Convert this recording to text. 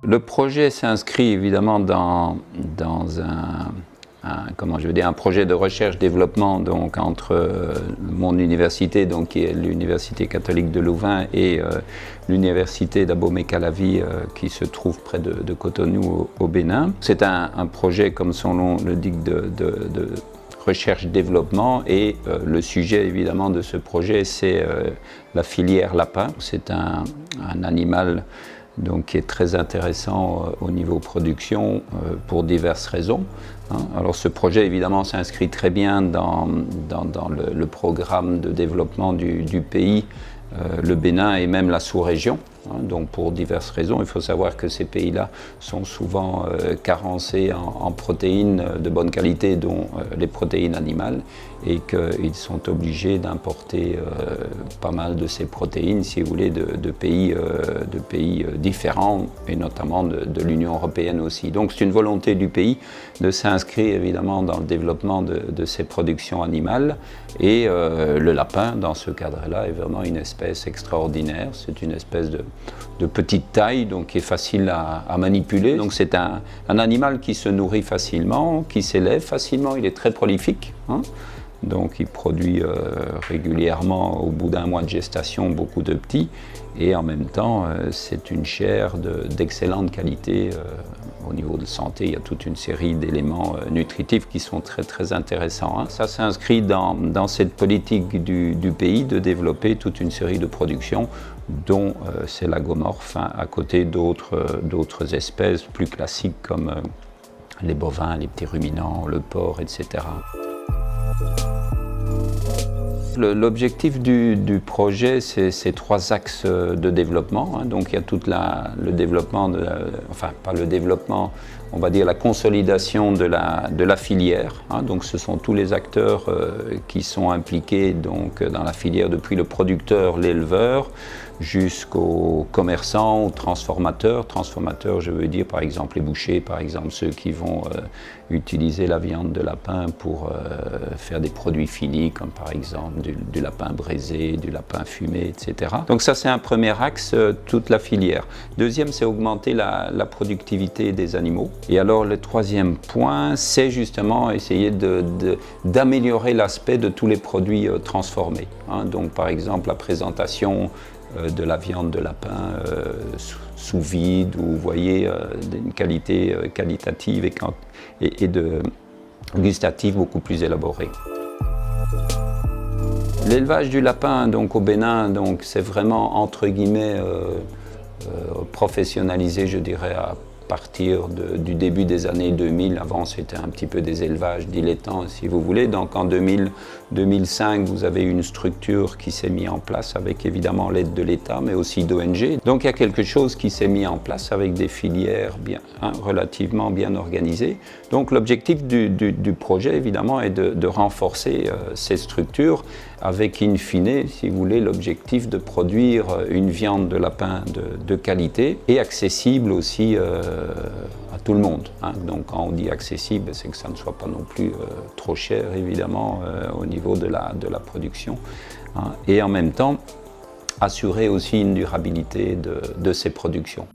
Le projet s'inscrit évidemment dans un projet de recherche-développement donc, entre mon université, donc, qui est l'Université catholique de Louvain, et l'Université d'Abomey-Calavi, qui se trouve près de Cotonou au Bénin. C'est un projet, comme son nom le dit, de recherche-développement, et le sujet évidemment de ce projet, c'est la filière lapin. C'est un animal donc, qui est très intéressant au niveau production pour diverses raisons. Alors ce projet évidemment s'inscrit très bien dans le programme de développement du pays, le Bénin et même la sous-région. Donc pour diverses raisons, il faut savoir que ces pays-là sont souvent carencés en protéines de bonne qualité, dont les protéines animales, et qu'ils sont obligés d'importer pas mal de ces protéines, si vous voulez, de pays différents, et notamment de l'Union européenne aussi. Donc c'est une volonté du pays de s'inscrire évidemment dans le développement de ces productions animales, et le lapin, dans ce cadre-là, est vraiment une espèce extraordinaire. C'est une espèce de petite taille, donc qui est facile à manipuler. Donc c'est un animal qui se nourrit facilement, qui s'élève facilement, il est très prolifique. Donc il produit régulièrement, au bout d'un mois de gestation, beaucoup de petits, et en même temps c'est une chair d'excellente qualité. Au niveau de santé, il y a toute une série d'éléments nutritifs qui sont très très intéressants. Ça s'inscrit dans cette politique du pays de développer toute une série de productions, dont c'est l'agomorphe, à côté d'autres espèces plus classiques comme les bovins, les petits ruminants, le porc, etc. L'objectif du projet, c'est 3 axes de développement. Donc il y a tout le développement, pas le développement, on va dire la consolidation de la filière. Donc ce sont tous les acteurs qui sont impliqués donc, dans la filière, depuis le producteur, l'éleveur, jusqu'aux commerçants, aux transformateurs. Transformateurs, je veux dire par exemple les bouchers, par exemple ceux qui vont utiliser la viande de lapin pour faire des produits finis, comme par exemple du lapin braisé, du lapin fumé, etc. Donc ça c'est un premier axe, toute la filière. Deuxième, c'est augmenter la productivité des animaux. Et alors le troisième point, c'est justement essayer d'améliorer l'aspect de tous les produits transformés. Donc par exemple la présentation de la viande de lapin sous vide, ou vous voyez d'une qualité qualitative et gustative beaucoup plus élaborée. L'élevage du lapin donc, au Bénin, c'est vraiment entre guillemets professionnalisé, je dirais, à partir du début des années 2000. Avant, c'était un petit peu des élevages dilettants, si vous voulez. Donc en 2005, vous avez une structure qui s'est mise en place avec évidemment l'aide de l'État, mais aussi d'ONG. Donc il y a quelque chose qui s'est mis en place avec des filières relativement bien organisées. Donc l'objectif du projet, évidemment, est de renforcer ces structures avec, in fine, si vous voulez, l'objectif de produire une viande de lapin de qualité et accessible aussi à tout le monde. Donc quand on dit accessible, c'est que ça ne soit pas non plus trop cher, évidemment, au niveau de la production. Et en même temps, assurer aussi une durabilité de ces productions.